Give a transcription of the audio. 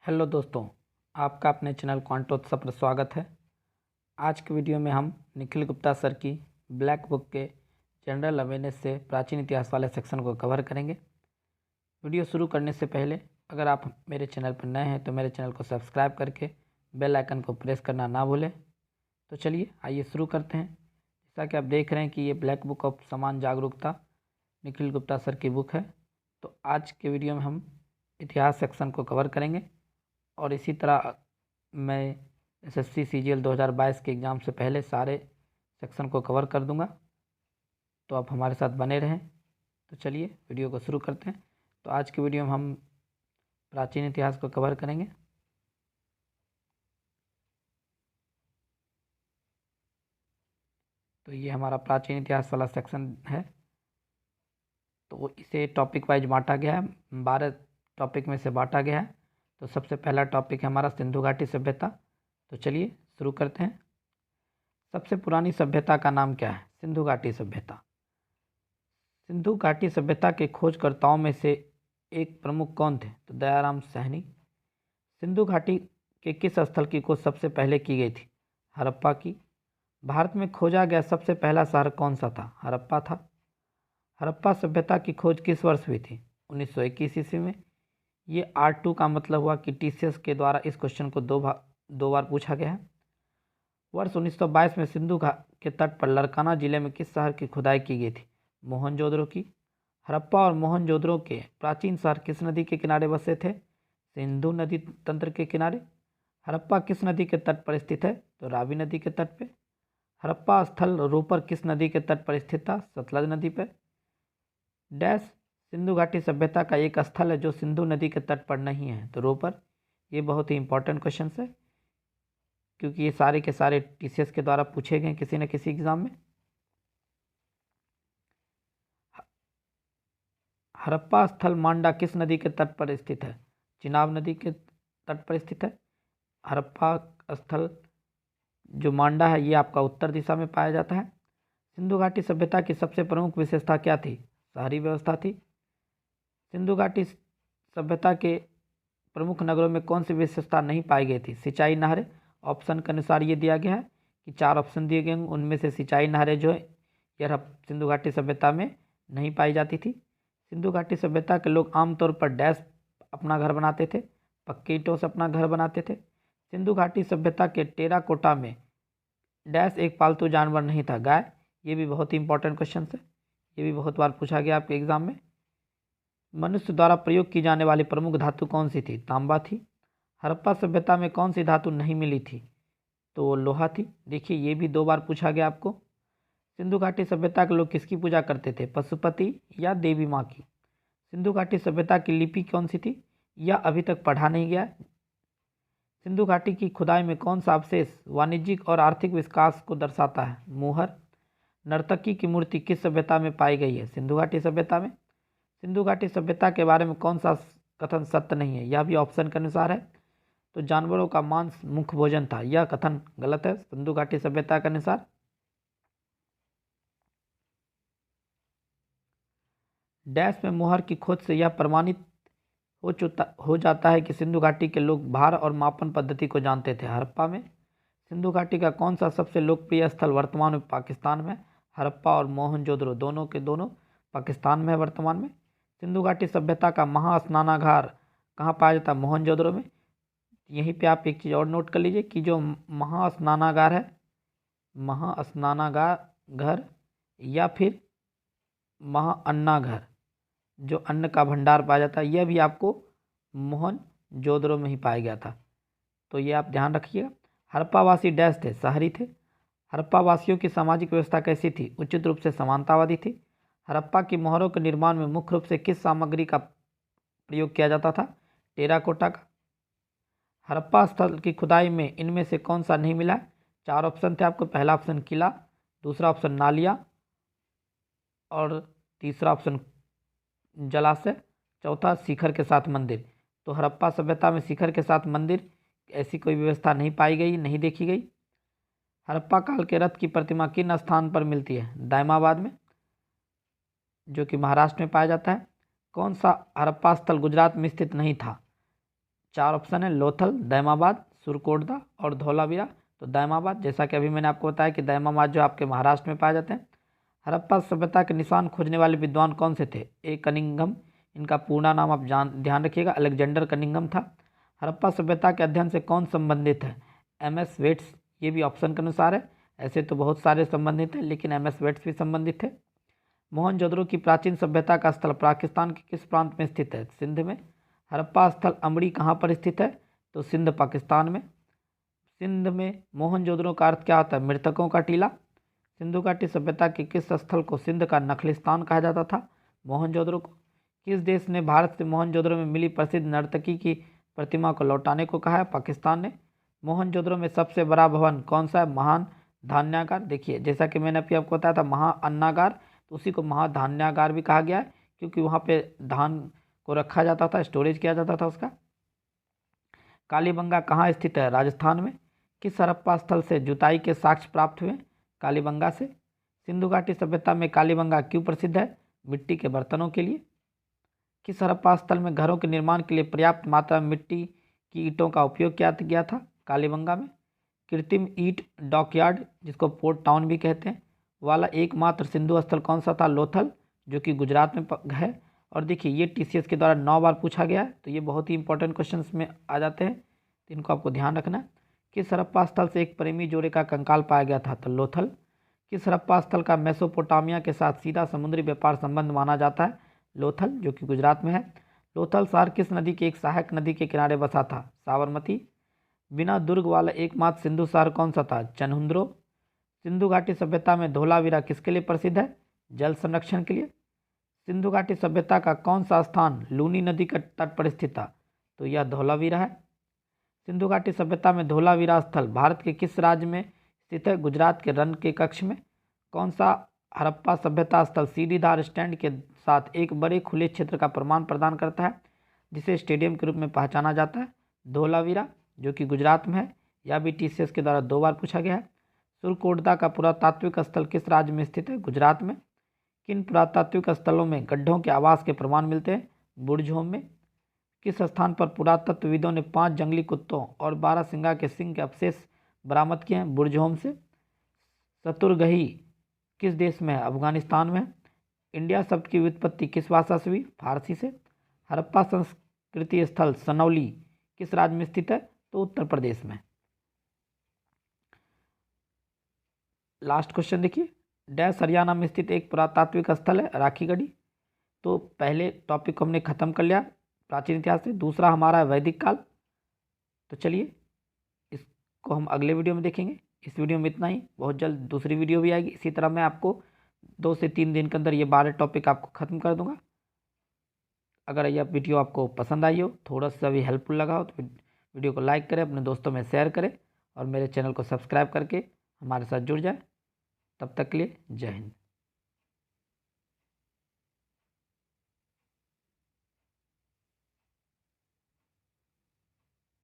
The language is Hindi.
हेलो दोस्तों, आपका अपने चैनल क्वांटोत्सव पर स्वागत है। आज के वीडियो में हम निखिल गुप्ता सर की ब्लैक बुक के जनरल अवेयरनेस से प्राचीन इतिहास वाले सेक्शन को कवर करेंगे। वीडियो शुरू करने से पहले अगर आप मेरे चैनल पर नए हैं तो मेरे चैनल को सब्सक्राइब करके बेल आइकन को प्रेस करना ना भूलें। तो चलिए आइए शुरू करते हैं। जैसा कि आप देख रहे हैं कि ये ब्लैक बुक ऑफ समान जागरूकता निखिल गुप्ता सर की बुक है। तो आज के वीडियो में हम इतिहास सेक्शन को कवर करेंगे और इसी तरह मैं एसएससी सीजीएल 2022 के एग्ज़ाम से पहले सारे सेक्शन को कवर कर दूंगा, तो आप हमारे साथ बने रहें। तो चलिए वीडियो को शुरू करते हैं। तो आज के वीडियो में हम प्राचीन इतिहास को कवर करेंगे। तो ये हमारा प्राचीन इतिहास वाला सेक्शन है। तो इसे टॉपिक वाइज बांटा गया है, 12 टॉपिक में से बांटा गया है। तो सबसे पहला टॉपिक है हमारा सिंधु घाटी सभ्यता। तो चलिए शुरू करते हैं। सबसे पुरानी सभ्यता का नाम क्या है? सिंधु घाटी सभ्यता। सिंधु घाटी सभ्यता के खोजकर्ताओं में से एक प्रमुख कौन थे? तो दयाराम साहनी। सिंधु घाटी के किस स्थल की खोज सबसे पहले की गई थी? हड़प्पा की। भारत में खोजा गया सबसे पहला शहर कौन सा था? हड़प्पा था। हड़प्पा सभ्यता की खोज किस वर्ष हुई थी? 1921 ईस्वी में। ये R2 का मतलब हुआ कि TCS के द्वारा इस क्वेश्चन को दो बार पूछा गया है। वर्ष 1922 में सिंधु के तट पर लरकाना जिले में किस शहर की खुदाई की गई थी? मोहनजोदड़ो की। हड़प्पा और मोहनजोदड़ो के प्राचीन शहर किस नदी के किनारे बसे थे? सिंधु नदी तंत्र के किनारे। हड़प्पा किस नदी के तट पर स्थित है? तो रावी नदी के तट पे। हड़प्पा स्थल रोपर किस नदी के तट पर स्थित था? सतलज नदी पर। डैश सिंधु घाटी सभ्यता का एक स्थल है जो सिंधु नदी के तट पर नहीं है? तो रोपर। ये बहुत ही इंपॉर्टेंट क्वेश्चन है क्योंकि ये सारे के सारे TCS के द्वारा पूछे गए किसी न किसी एग्जाम में। हड़प्पा स्थल मांडा किस नदी के तट पर स्थित है? चिनाब नदी के तट पर स्थित है। हड़प्पा स्थल जो मांडा है ये आपका उत्तर दिशा में पाया जाता है। सिंधु घाटी सभ्यता की सबसे प्रमुख विशेषता क्या थी? शहरी व्यवस्था थी। सिंधु घाटी सभ्यता के प्रमुख नगरों में कौन सी विशेषता नहीं पाई गई थी? सिंचाई नहरें। ऑप्शन के अनुसार ये दिया गया है कि 4 ऑप्शन दिए गए हैं, उनमें से सिंचाई नहरें जो है यह सिंधु घाटी सभ्यता में नहीं पाई जाती थी। सिंधु घाटी सभ्यता के लोग आमतौर पर डैश अपना घर बनाते थे, पक्के ईंटों से अपना घर बनाते थे। सिंधु घाटी सभ्यता के टेराकोटा में डैश एक पालतू जानवर नहीं था, गाय। ये भी बहुत ही इंपॉर्टेंट क्वेश्चन है, ये भी बहुत बार पूछा गया आपके एग्जाम में। मनुष्य द्वारा प्रयोग की जाने वाली प्रमुख धातु कौन सी थी? तांबा थी। हड़प्पा सभ्यता में कौन सी धातु नहीं मिली थी? तो लोहा थी। देखिए ये भी 2 बार पूछा गया आपको। सिंधु घाटी सभ्यता के लोग किसकी पूजा करते थे? पशुपति या देवी माँ की। सिंधु घाटी सभ्यता की लिपि कौन सी थी? यह अभी तक पढ़ा नहीं गया। सिंधु घाटी की खुदाई में कौन सा अवशेष वाणिज्यिक और आर्थिक विकास को दर्शाता है? मोहर। नर्तकी की मूर्ति किस सभ्यता में पाई गई है? सिंधु घाटी सभ्यता में। सिंधु घाटी सभ्यता के बारे में कौन सा कथन सत्य नहीं है? यह भी ऑप्शन के अनुसार है। तो जानवरों का मांस मुख्य भोजन था, यह कथन गलत है सिंधु घाटी सभ्यता के अनुसार। डैश में मोहर की खोज से यह प्रमाणित हो जाता है कि सिंधु घाटी के लोग भार और मापन पद्धति को जानते थे। हड़प्पा में। सिंधु घाटी का कौन सा सबसे लोकप्रिय स्थल वर्तमान में पाकिस्तान में? हड़प्पा और मोहनजोदड़ो दोनों के दोनों पाकिस्तान में है वर्तमान में। सिंधु घाटी सभ्यता का महास्नानागार कहाँ पाया जाता है? मोहनजोदड़ो में। यहीं पे आप एक चीज़ और नोट कर लीजिए कि जो महास्नानागार है, महास्नानागार घर या फिर महाअन्नाघर, जो अन्न का भंडार पाया जाता है, यह भी आपको मोहनजोदड़ो में ही पाया गया था। तो ये आप ध्यान रखिएगा। हड़प्पावासी डैश थे, शहरी थे। हड़प्पावासियों की सामाजिक व्यवस्था कैसी थी? उचित रूप से समानतावादी थी। हड़प्पा की मोहरों के निर्माण में मुख्य रूप से किस सामग्री का प्रयोग किया जाता था? टेराकोटा का। हड़प्पा स्थल की खुदाई में इनमें से कौन सा नहीं मिला? 4 ऑप्शन थे आपको। पहला ऑप्शन किला, दूसरा ऑप्शन नालिया और तीसरा ऑप्शन जलाशय, चौथा शिखर के साथ मंदिर। तो हड़प्पा सभ्यता में शिखर के साथ मंदिर ऐसी कोई व्यवस्था नहीं पाई गई, नहीं देखी गई। हड़प्पा काल के रथ की प्रतिमा किन स्थान पर मिलती है? दायमाबाद में, जो कि महाराष्ट्र में पाया जाता है। कौन सा हड़प्पा स्थल गुजरात में स्थित नहीं था? 4 ऑप्शन है, लोथल, दैमाबाद, सुरकोटदा और धौलावीरा। तो दैमाबाद, जैसा कि अभी मैंने आपको बताया कि दैमाबाद जो आपके महाराष्ट्र में पाए जाते हैं। हड़प्पा सभ्यता के निशान खोजने वाले विद्वान कौन से थे? ए कनिंघम, इनका पूरा नाम आप ध्यान रखिएगा, अलेक्जेंडर कनिंघम था। हड़प्पा सभ्यता के अध्ययन से कौन संबंधित है? एम.एस. वेट्स, ये भी ऑप्शन के अनुसार है। ऐसे तो बहुत सारे संबंधित हैं, लेकिन एम.एस. वेट्स भी संबंधित है। मोहनजोदड़ो की प्राचीन सभ्यता का स्थल पाकिस्तान के किस प्रांत में स्थित है? सिंध में। हड़प्पा स्थल अमड़ी कहाँ पर स्थित है? तो सिंध, पाकिस्तान में। सिंध में मोहनजोदड़ो का अर्थ क्या होता है? मृतकों का टीला। सिंधु घाटी सभ्यता के किस स्थल को सिंध का नखलिस्तान कहा जाता था? मोहनजोदड़ो को। किस देश ने भारत से मोहनजोदड़ो में मिली प्रसिद्ध नर्तकी की प्रतिमा को लौटाने को कहा है? पाकिस्तान ने। मोहनजोदड़ो में सबसे बड़ा भवन कौन सा है? महान धान्यागार। देखिए, जैसा कि मैंने अभी आपको बताया था महाअन्नागार, तो उसी को महाधान्यागार भी कहा गया है, क्योंकि वहाँ पे धान को रखा जाता था, स्टोरेज किया जाता था उसका। कालीबंगा कहाँ स्थित है? राजस्थान में। किस हड़प्पा स्थल से जुताई के साक्ष्य प्राप्त हुए? कालीबंगा से। सिंधु घाटी सभ्यता में कालीबंगा क्यों प्रसिद्ध है? मिट्टी के बर्तनों के लिए। किस हड़प्पा स्थल में घरों के निर्माण के लिए पर्याप्त मात्रा में मिट्टी की ईंटों का उपयोग किया गया था? कालीबंगा में। कृत्रिम ईंट डॉकयार्ड, जिसको पोर्ट टाउन भी कहते हैं, वाला एकमात्र सिंधु स्थल कौन सा था? लोथल, जो कि गुजरात में है। और देखिए, ये टीसीएस के द्वारा 9 बार पूछा गया है, तो ये बहुत ही इंपॉर्टेंट क्वेश्चन में आ जाते हैं, तो इनको आपको ध्यान रखना है। किस हड़प्पा स्थल से एक प्रेमी जोड़े का कंकाल पाया गया था? तो लोथल। किस हड़प्पा स्थल का मेसोपोटामिया के साथ सीधा समुद्री व्यापार संबंध माना जाता है? लोथल, जो कि गुजरात में है। लोथल शहर किस नदी के एक सहायक नदी के किनारे बसा था? साबरमती। बिना दुर्ग वाला एकमात्र सिंधु शहर कौन सा था? चनहुंद्रो। सिंधु घाटी सभ्यता में धौलावीरा किसके लिए प्रसिद्ध है? जल संरक्षण के लिए। सिंधु घाटी सभ्यता का कौन सा स्थान लूनी नदी के तट पर स्थित था? तो यह धौलावीरा है। सिंधु घाटी सभ्यता में धौलावीरा स्थल भारत के किस राज्य में स्थित है? गुजरात के रन के कक्ष में। कौन सा हड़प्पा सभ्यता स्थल सीढ़ीदार स्टैंड के साथ एक बड़े खुले क्षेत्र का प्रमाण प्रदान करता है, जिसे स्टेडियम के रूप में पहचाना जाता है? धौलावीरा, जो कि गुजरात में है। यह भी टीसीएस के द्वारा 2 बार पूछा गया है। सुरकोटदा का पुरातात्विक स्थल किस राज्य में स्थित है? गुजरात में। किन पुरातात्विक स्थलों में गड्ढों के आवास के प्रमाण मिलते हैं? बुर्जहोम में। किस स्थान पर पुरातत्वविदों ने 5 जंगली कुत्तों और 12 सिंगा के सिंह के अवशेष बरामद किए हैं? बुर्जहोम से। शतुरगही किस देश में है? अफगानिस्तान में। इंडिया शब्द की व्युत्पत्ति किस भाषा से हुई? फारसी से। हड़प्पा संस्कृति स्थल सनौली किस राज्य में स्थित है? तो उत्तर प्रदेश में। लास्ट क्वेश्चन देखिए, डैश हरियाणा में स्थित एक पुरातात्विक स्थल है? राखीगढ़ी। तो पहले टॉपिक को हमने खत्म कर लिया प्राचीन इतिहास से। दूसरा हमारा है वैदिक काल। तो चलिए, इसको हम अगले वीडियो में देखेंगे। इस वीडियो में इतना ही, बहुत जल्द दूसरी वीडियो भी आएगी। इसी तरह मैं आपको 2 से 3 दिन के अंदर ये 12 टॉपिक आपको ख़त्म कर दूंगा। अगर यह वीडियो आपको पसंद आई हो, थोड़ा सा भी हेल्पफुल लगा हो, तो वीडियो को लाइक करें, अपने दोस्तों में शेयर करें और मेरे चैनल को सब्सक्राइब करके हमारे साथ जुड़ जाए। तब तक के लिए जय हिंद।